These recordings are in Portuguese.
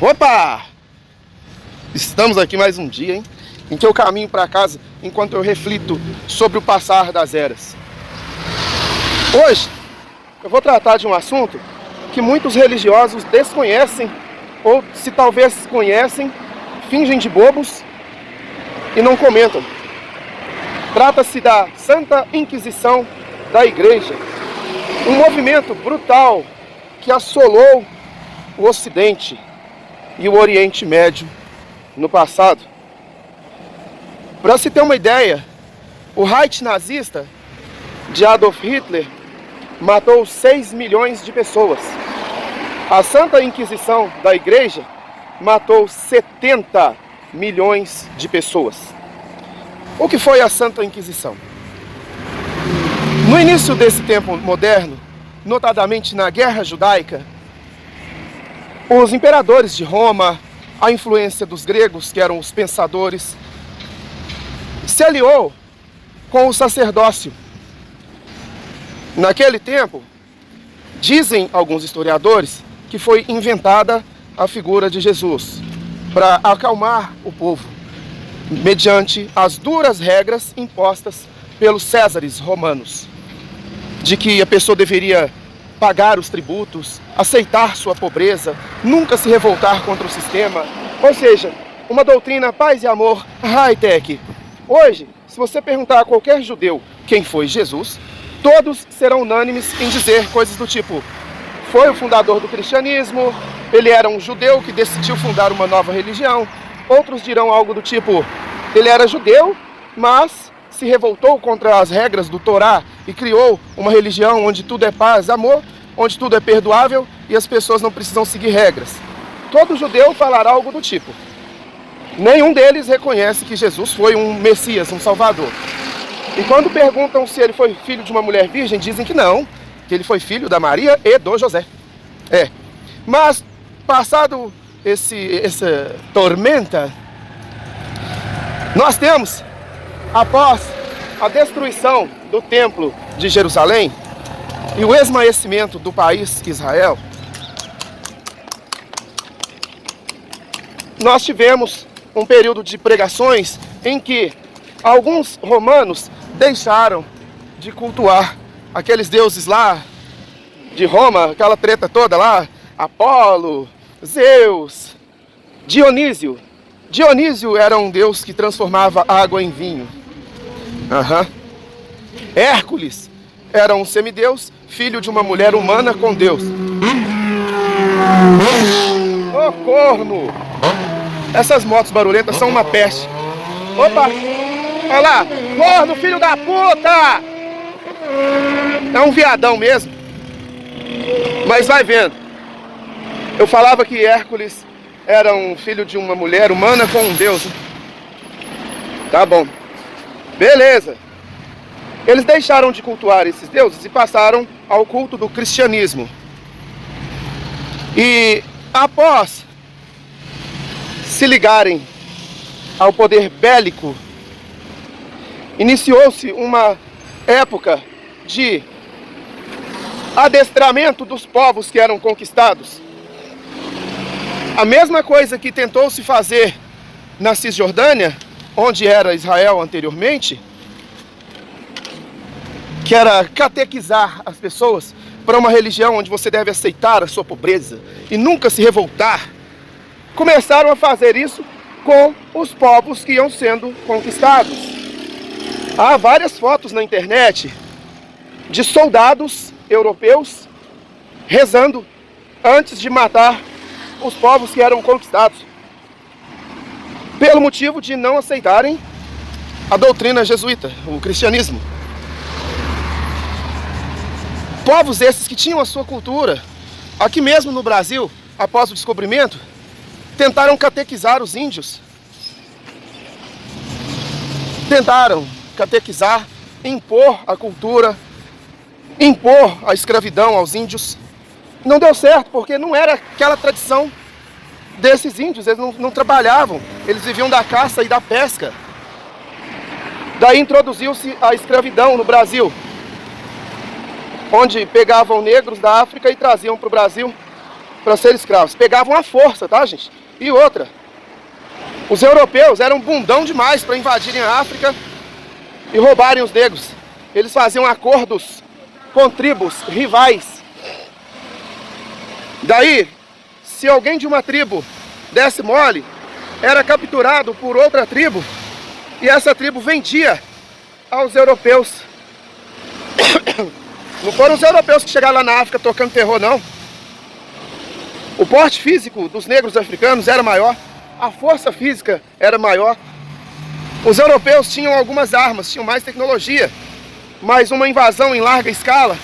Opa! Estamos aqui mais um dia, em que eu caminho para casa enquanto eu reflito sobre o passar das eras. Hoje, eu vou tratar de um assunto que muitos religiosos desconhecem, ou se talvez conhecem, fingem de bobos e não comentam. Trata-se da Santa Inquisição da Igreja, um movimento brutal que assolou o Ocidente e o Oriente Médio no passado. Para se ter uma ideia, o Reich nazista de Adolf Hitler matou 6 milhões de pessoas. A Santa Inquisição da Igreja matou 70 milhões de pessoas. O que foi a Santa Inquisição? No início desse tempo moderno, notadamente na Guerra Judaica, os imperadores de Roma, a influência dos gregos, que eram os pensadores, se aliou com o sacerdócio. Naquele tempo, dizem alguns historiadores que foi inventada a figura de Jesus para acalmar o povo, mediante as duras regras impostas pelos césares romanos, de que a pessoa deveria pagar os tributos, aceitar sua pobreza, nunca se revoltar contra o sistema, ou seja, uma doutrina paz e amor high-tech. Hoje, se você perguntar a qualquer judeu quem foi Jesus, todos serão unânimes em dizer coisas do tipo: foi o fundador do cristianismo, ele era um judeu que decidiu fundar uma nova religião. Outros dirão algo do tipo: ele era judeu, mas se revoltou contra as regras do Torá e criou uma religião onde tudo é paz, amor, onde tudo é perdoável e as pessoas não precisam seguir regras. Todo judeu falará algo do tipo. Nenhum deles reconhece que Jesus foi um Messias, um Salvador. E quando perguntam se ele foi filho de uma mulher virgem, dizem que não, que ele foi filho da Maria e do José. Mas, passado essa tormenta, nós temos, após a destruição do Templo de Jerusalém e o esmaecimento do país Israel, nós tivemos um período de pregações em que alguns romanos deixaram de cultuar aqueles deuses lá de Roma, aquela treta toda lá, Apolo, Zeus, Dionísio. Dionísio era um deus que transformava água em vinho. Hércules era um semideus, filho de uma mulher humana com Deus. Ô corno! Essas motos barulhentas são uma peste. Opa! Olha lá! Corno, filho da puta! É um viadão mesmo. Mas vai vendo. Eu falava que Hércules era um filho de uma mulher humana com um deus. Tá bom. Beleza. Eles deixaram de cultuar esses deuses e passaram ao culto do cristianismo. E após se ligarem ao poder bélico, iniciou-se uma época de adestramento dos povos que eram conquistados. A mesma coisa que tentou se fazer na Cisjordânia, onde era Israel anteriormente, que era catequizar as pessoas para uma religião onde você deve aceitar a sua pobreza e nunca se revoltar. Começaram a fazer isso com os povos que iam sendo conquistados. Há várias fotos na internet de soldados europeus rezando antes de matar os povos que eram conquistados, pelo motivo de não aceitarem a doutrina jesuíta, o cristianismo. Povos esses que tinham a sua cultura, aqui mesmo no Brasil, após o descobrimento, tentaram catequizar os índios. Tentaram catequizar, impor a cultura, impor a escravidão aos índios. Não deu certo, porque não era aquela tradição desses índios, eles não trabalhavam, eles viviam da caça e da pesca. Daí introduziu-se a escravidão no Brasil, onde pegavam negros da África e traziam para o Brasil para ser escravos. Pegavam à força, tá, gente? E outra, os europeus eram bundão demais para invadirem a África e roubarem os negros. Eles faziam acordos com tribos rivais. Daí, se alguém de uma tribo desse mole, era capturado por outra tribo e essa tribo vendia aos europeus. Não foram os europeus que chegaram lá na África tocando terror, não. O porte físico dos negros africanos era maior, a força física era maior. Os europeus tinham algumas armas, tinham mais tecnologia, mas uma invasão em larga escala,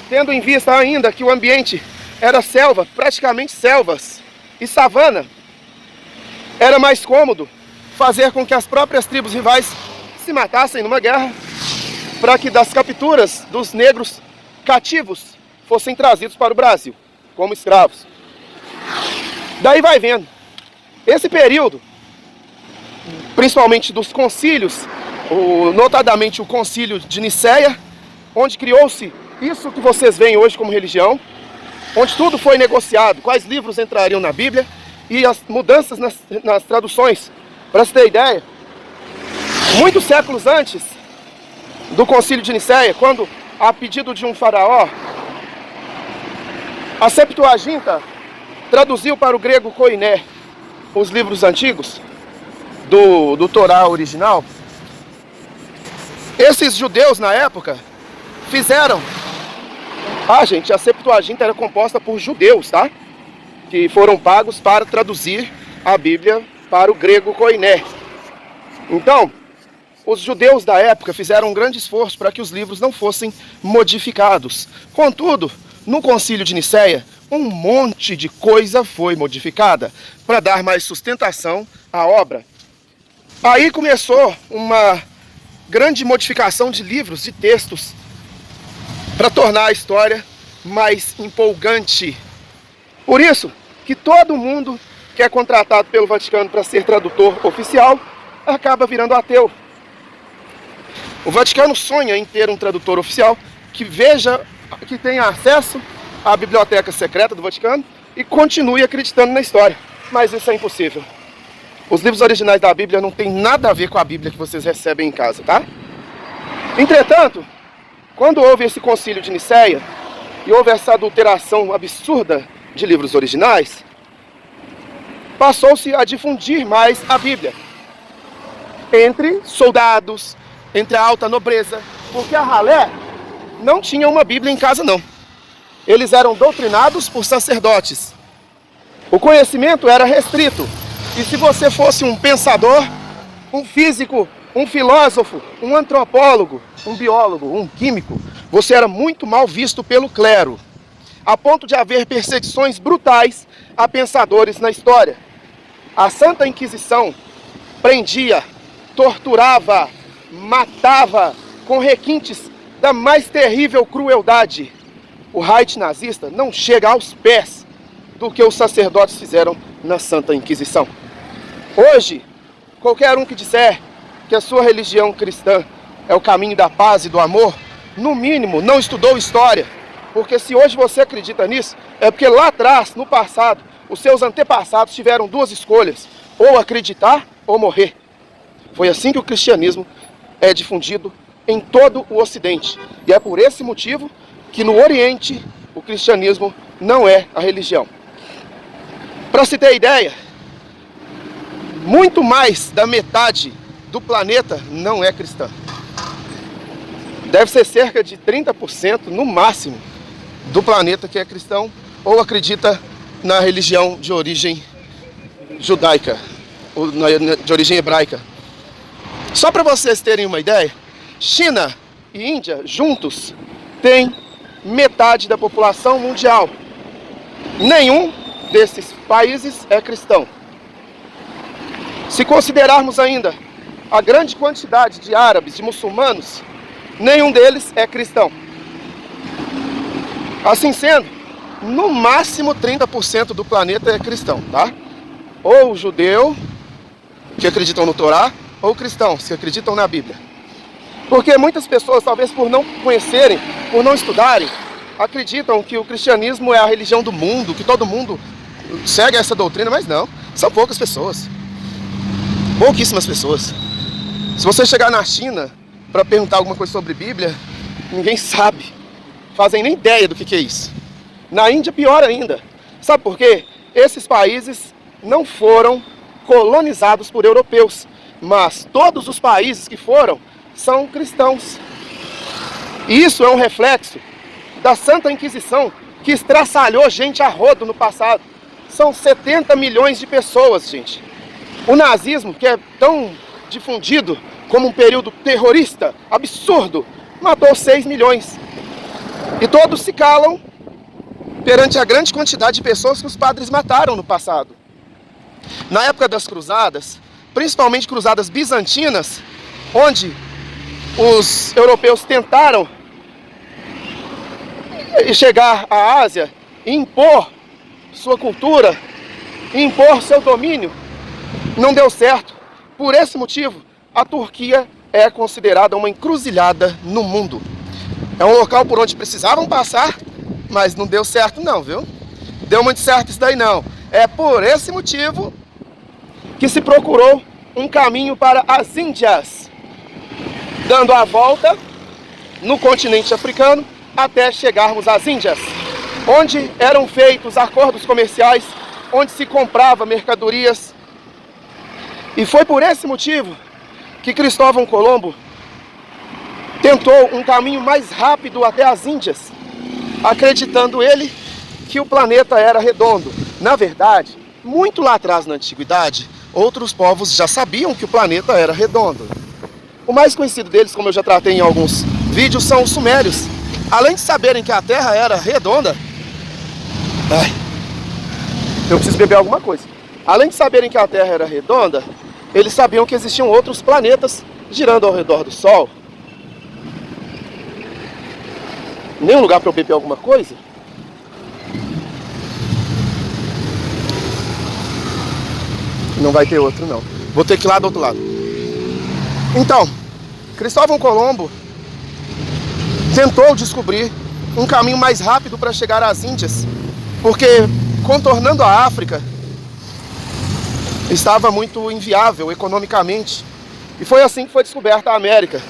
tendo em vista ainda que o ambiente era selva, praticamente selvas e savana, era mais cômodo fazer com que as próprias tribos rivais se matassem numa guerra, para que das capturas dos negros cativos fossem trazidos para o Brasil como escravos. Daí vai vendo, esse período, principalmente dos concílios, notadamente o concílio de Nicéia, onde criou-se isso que vocês veem hoje como religião, onde tudo foi negociado, quais livros entrariam na Bíblia e as mudanças nas traduções. Para você ter ideia, muitos séculos antes do concílio de Nicéia, quando, a pedido de um faraó, a Septuaginta traduziu para o grego koiné os livros antigos do Torá original, esses judeus na época fizeram... gente, a Septuaginta era composta por judeus, tá? Que foram pagos para traduzir a Bíblia para o grego koiné. Então, os judeus da época fizeram um grande esforço para que os livros não fossem modificados. Contudo, no concílio de Nicéia, um monte de coisa foi modificada para dar mais sustentação à obra. Aí começou uma grande modificação de livros, de textos, para tornar a história mais empolgante. Por isso que todo mundo que é contratado pelo Vaticano para ser tradutor oficial acaba virando ateu. O Vaticano sonha em ter um tradutor oficial que que tenha acesso à biblioteca secreta do Vaticano e continue acreditando na história. Mas isso é impossível. Os livros originais da Bíblia não tem nada a ver com a Bíblia que vocês recebem em casa, tá? Entretanto, quando houve esse concílio de Nicéia e houve essa adulteração absurda de livros originais, passou-se a difundir mais a Bíblia entre soldados, entre a alta nobreza, porque a ralé não tinha uma Bíblia em casa, não. Eles eram doutrinados por sacerdotes. O conhecimento era restrito. E se você fosse um pensador, um físico, um filósofo, um antropólogo, um biólogo, um químico, você era muito mal visto pelo clero, a ponto de haver perseguições brutais a pensadores na história. A Santa Inquisição prendia, torturava, matava com requintes da mais terrível crueldade. O Reich nazista não chega aos pés do que os sacerdotes fizeram na Santa Inquisição. Hoje, qualquer um que disser que a sua religião cristã é o caminho da paz e do amor, no mínimo não estudou história, porque se hoje você acredita nisso, é porque lá atrás, no passado, os seus antepassados tiveram duas escolhas, ou acreditar ou morrer. Foi assim que o cristianismo é difundido em todo o Ocidente. E é por esse motivo que no Oriente o cristianismo não é a religião. Para se ter ideia, muito mais da metade do planeta não é cristã. Deve ser cerca de 30% no máximo do planeta que é cristão ou acredita na religião de origem judaica, ou de origem hebraica. Só para vocês terem uma ideia, China e Índia juntos têm metade da população mundial. Nenhum desses países é cristão. Se considerarmos ainda a grande quantidade de árabes, de muçulmanos, nenhum deles é cristão. Assim sendo, no máximo 30% do planeta é cristão, tá? Ou judeu, que acreditam no Torá, ou cristãos, que acreditam na Bíblia. Porque muitas pessoas, talvez por não conhecerem, por não estudarem, acreditam que o cristianismo é a religião do mundo, que todo mundo segue essa doutrina, mas não, são poucas pessoas, pouquíssimas pessoas. Se você chegar na China para perguntar alguma coisa sobre Bíblia, ninguém sabe, fazem nem ideia do que é isso. Na Índia, pior ainda. Sabe por quê? Esses países não foram colonizados por europeus, mas todos os países que foram são cristãos. E isso é um reflexo da Santa Inquisição, que estraçalhou gente a rodo no passado. São 70 milhões de pessoas, gente. O nazismo, que é tão difundido como um período terrorista absurdo, matou 6 milhões. E todos se calam perante a grande quantidade de pessoas que os padres mataram no passado. Na época das cruzadas, principalmente cruzadas bizantinas, onde os europeus tentaram chegar à Ásia e impor sua cultura, impor seu domínio, não deu certo. Por esse motivo, a Turquia é considerada uma encruzilhada no mundo. É um local por onde precisavam passar, mas não deu certo não, viu? Deu muito certo isso daí não. É por esse motivo que se procurou um caminho para as Índias, dando a volta no continente africano até chegarmos às Índias, onde eram feitos acordos comerciais, onde se comprava mercadorias. E foi por esse motivo que Cristóvão Colombo tentou um caminho mais rápido até as Índias, acreditando ele que o planeta era redondo. Na verdade, muito lá atrás na antiguidade, outros povos já sabiam que o planeta era redondo. O mais conhecido deles, como eu já tratei em alguns vídeos, são os sumérios. Além de saberem que a Terra era redonda... eu preciso beber alguma coisa. Além de saberem que a Terra era redonda, eles sabiam que existiam outros planetas girando ao redor do Sol. Nem um lugar para eu beber alguma coisa? Não vai ter outro, não. Vou ter que ir lá do outro lado. Então, Cristóvão Colombo tentou descobrir um caminho mais rápido para chegar às Índias, porque contornando a África estava muito inviável economicamente. E foi assim que foi descoberta a América.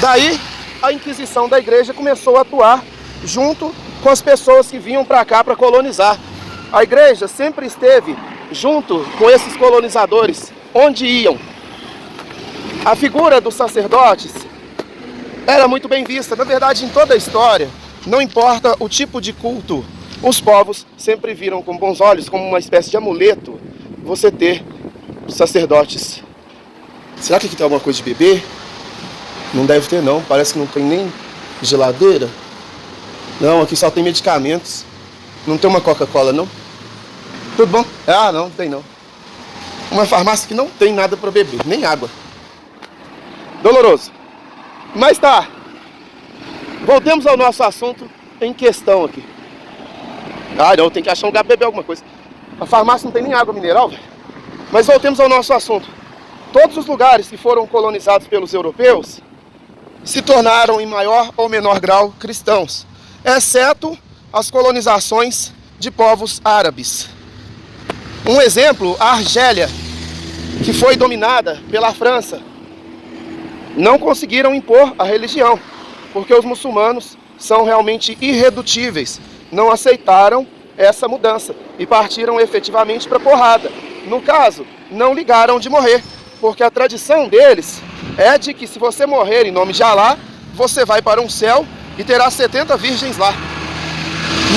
Daí, a Inquisição da Igreja começou a atuar junto com as pessoas que vinham para cá para colonizar. A Igreja sempre esteve junto com esses colonizadores, onde iam. A figura dos sacerdotes era muito bem vista. Na verdade, em toda a história, não importa o tipo de culto, os povos sempre viram com bons olhos, como uma espécie de amuleto, você ter sacerdotes. Será que aqui tem alguma coisa de beber? Não deve ter não, parece que não tem nem geladeira. Não, aqui só tem medicamentos. Não tem uma Coca-Cola não? Tudo bom? Ah, não tem não. Uma farmácia que não tem nada para beber, nem água. Doloroso. Mas tá. Voltemos ao nosso assunto em questão aqui. Ah, não, tem que achar um lugar para beber alguma coisa. A farmácia não tem nem água mineral, velho. Mas voltemos ao nosso assunto. Todos os lugares que foram colonizados pelos europeus se tornaram em maior ou menor grau cristãos, exceto as colonizações de povos árabes. Um exemplo, a Argélia, que foi dominada pela França, não conseguiram impor a religião, porque os muçulmanos são realmente irredutíveis, não aceitaram essa mudança e partiram efetivamente para a porrada. No caso, não ligaram de morrer, porque a tradição deles é de que se você morrer em nome de Alá, você vai para um céu e terá 70 virgens lá.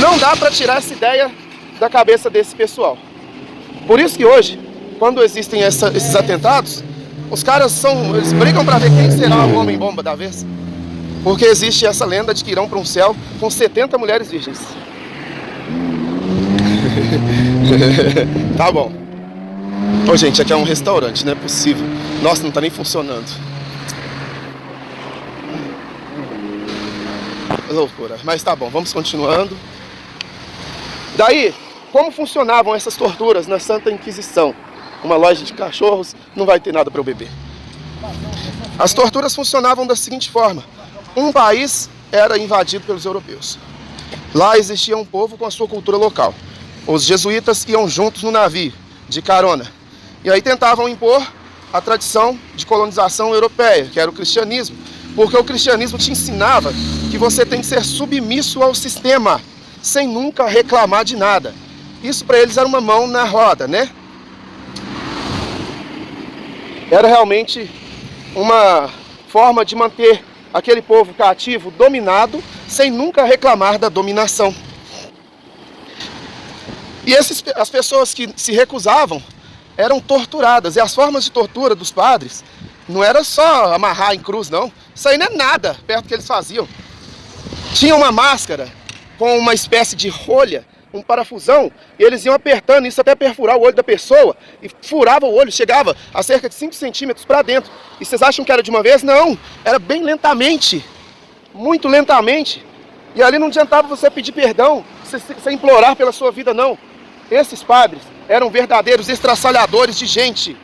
Não dá para tirar essa ideia da cabeça desse pessoal. Por isso que hoje, quando existem esses atentados, os caras eles brigam para ver quem será o homem-bomba da vez. Porque existe essa lenda de que irão para um céu com 70 mulheres virgens. Tá bom. Ô gente, aqui é um restaurante, não é possível. Nossa, não tá nem funcionando. Loucura. Mas tá bom, vamos continuando. Daí, como funcionavam essas torturas na Santa Inquisição? Uma loja de cachorros, não vai ter nada para eu beber. As torturas funcionavam da seguinte forma. Um país era invadido pelos europeus. Lá existia um povo com a sua cultura local. Os jesuítas iam juntos no navio, de carona. E aí tentavam impor a tradição de colonização europeia, que era o cristianismo. Porque o cristianismo te ensinava que você tem que ser submisso ao sistema, sem nunca reclamar de nada. Isso para eles era uma mão na roda, né? Era realmente uma forma de manter aquele povo cativo dominado, sem nunca reclamar da dominação. E as pessoas que se recusavam eram torturadas. E as formas de tortura dos padres não era só amarrar em cruz, não. Isso aí não é nada perto do que eles faziam. Tinha uma máscara com uma espécie de rolha, um parafusão, e eles iam apertando isso até perfurar o olho da pessoa, e furava o olho, chegava a cerca de 5 centímetros para dentro. E vocês acham que era de uma vez? Não, era bem lentamente, muito lentamente. E ali não adiantava você pedir perdão, você implorar pela sua vida, não. Esses padres eram verdadeiros estraçalhadores de gente.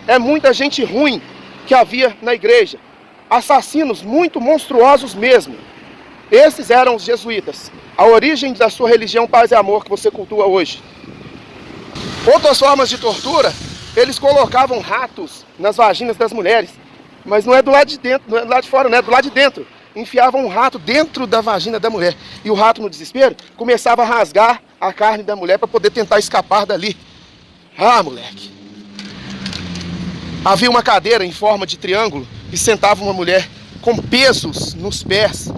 É muita gente ruim que havia na igreja. Assassinos muito monstruosos mesmo. Esses eram os jesuítas. A origem da sua religião paz e amor que você cultua hoje. Outras formas de tortura, eles colocavam ratos nas vaginas das mulheres. Mas não é do lado de dentro, não é do lado de fora, não é do lado de dentro. Enfiavam um rato dentro da vagina da mulher. E o rato, no desespero, começava a rasgar a carne da mulher para poder tentar escapar dali. Ah, moleque. Havia uma cadeira em forma de triângulo e sentava uma mulher com pesos nos pés.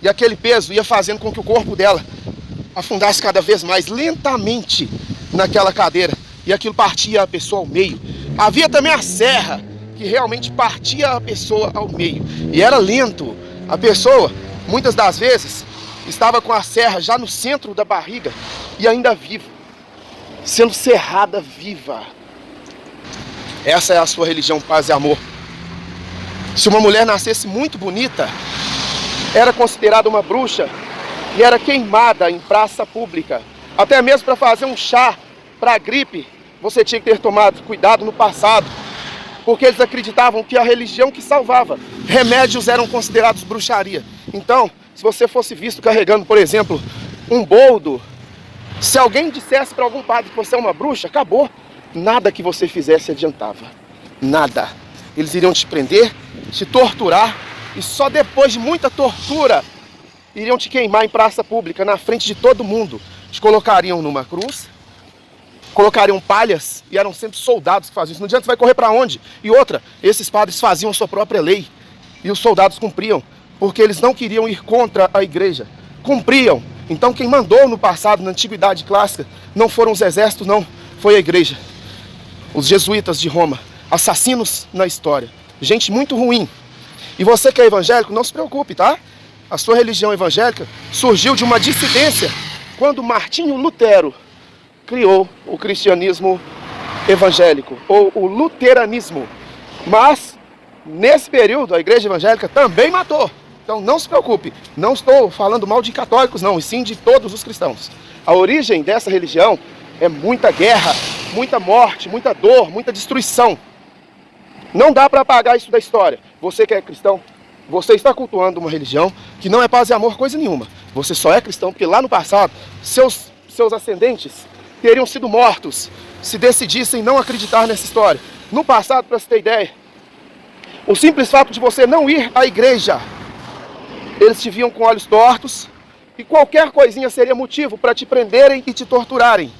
E aquele peso ia fazendo com que o corpo dela afundasse cada vez mais lentamente naquela cadeira. E aquilo partia a pessoa ao meio. Havia também a serra, que realmente partia a pessoa ao meio. E era lento. A pessoa, muitas das vezes, estava com a serra já no centro da barriga e ainda viva, sendo serrada viva. Essa é a sua religião, paz e amor. Se uma mulher nascesse muito bonita, era considerada uma bruxa e era queimada em praça pública. Até mesmo para fazer um chá para a gripe, você tinha que ter tomado cuidado no passado, porque eles acreditavam que a religião que salvava. Remédios eram considerados bruxaria. Então, se você fosse visto carregando, por exemplo, um boldo, se alguém dissesse para algum padre que você é uma bruxa, acabou. Nada que você fizesse adiantava. Nada. Eles iriam te prender, te torturar, e só depois de muita tortura iriam te queimar em praça pública, na frente de todo mundo. Te colocariam numa cruz, colocariam palhas, e eram sempre soldados que faziam isso. Não adianta, você vai correr para onde? E outra, esses padres faziam a sua própria lei, e os soldados cumpriam, porque eles não queriam ir contra a igreja. Cumpriam. Então quem mandou no passado, na antiguidade clássica, não foram os exércitos, não, foi a igreja. Os jesuítas de Roma, assassinos na história, gente muito ruim. E você que é evangélico, não se preocupe, tá? A sua religião evangélica surgiu de uma dissidência quando Martinho Lutero criou o cristianismo evangélico, ou o luteranismo. Mas, nesse período, a igreja evangélica também matou. Então não se preocupe, não estou falando mal de católicos não, e sim de todos os cristãos. A origem dessa religião é muita guerra, muita morte, muita dor, muita destruição. Não dá para apagar isso da história. Você que é cristão, você está cultuando uma religião que não é paz e amor coisa nenhuma. Você só é cristão porque lá no passado, seus ascendentes teriam sido mortos se decidissem não acreditar nessa história. No passado, para você ter ideia, o simples fato de você não ir à igreja, eles te viam com olhos tortos e qualquer coisinha seria motivo para te prenderem e te torturarem.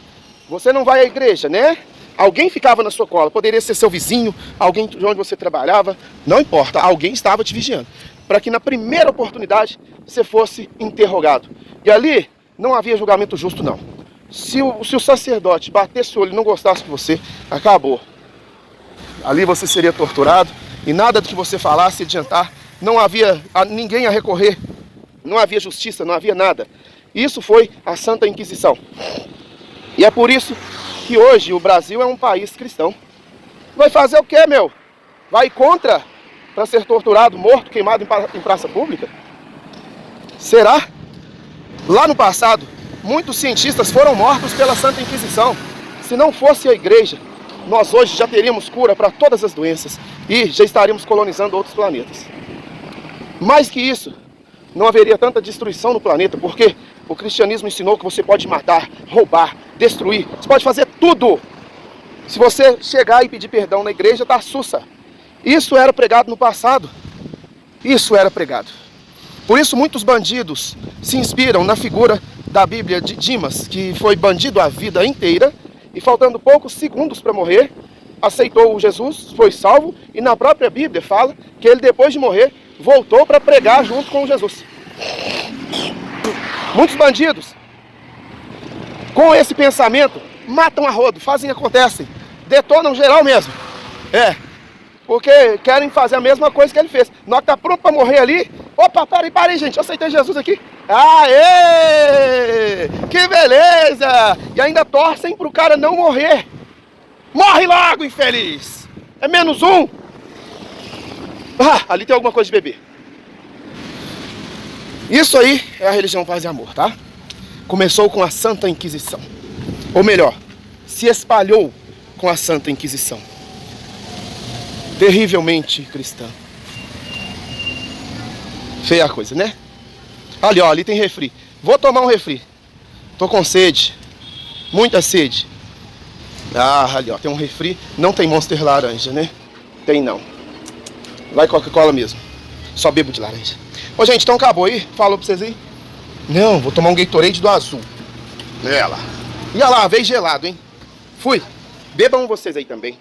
Você não vai à igreja, né? Alguém ficava na sua cola, poderia ser seu vizinho, alguém de onde você trabalhava, não importa, alguém estava te vigiando, para que na primeira oportunidade você fosse interrogado. E ali não havia julgamento justo não. Se o sacerdote batesse o olho e não gostasse de você, acabou. Ali você seria torturado e nada do que você falasse adiantar, não havia ninguém a recorrer, não havia justiça, não havia nada. Isso foi a Santa Inquisição. E é por isso que hoje o Brasil é um país cristão. Vai fazer o quê, meu? Vai contra para ser torturado, morto, queimado em praça pública? Será? Lá no passado, muitos cientistas foram mortos pela Santa Inquisição. Se não fosse a igreja, nós hoje já teríamos cura para todas as doenças e já estaríamos colonizando outros planetas. Mais que isso, não haveria tanta destruição no planeta, porque O cristianismo ensinou que você pode matar, roubar, destruir. Você pode fazer tudo. Se você chegar e pedir perdão na igreja, tá sussa. Isso era pregado no passado. Isso era pregado. Por isso muitos bandidos se inspiram na figura da Bíblia de Dimas, que foi bandido a vida inteira e faltando poucos segundos para morrer, aceitou Jesus, foi salvo e na própria Bíblia fala que ele depois de morrer voltou para pregar junto com Jesus. Muitos bandidos com esse pensamento matam a rodo, fazem acontecem, detonam geral mesmo. Porque querem fazer a mesma coisa que ele fez. Na hora que tá pronto para morrer ali, opa, parei, gente, eu aceitei Jesus aqui. Aê! Que beleza! E ainda torcem pro cara não morrer. Morre logo, infeliz! É menos um. Ali tem alguma coisa de beber. Isso aí é a religião Paz e Amor, tá? Começou com a Santa Inquisição. Ou melhor, se espalhou com a Santa Inquisição. Terrivelmente cristã. Feia a coisa, né? Ali, ó, ali tem refri. Vou tomar um refri. Tô com sede. Muita sede. Ali, ó, tem um refri. Não tem Monster laranja, né? Tem não. Vai Coca-Cola mesmo. Só bebo de laranja. Ô, gente, então acabou aí? Falou pra vocês aí? Não, vou tomar um Gatorade do azul. Ela. E olha lá, veio gelado, hein? Fui. Bebam vocês aí também.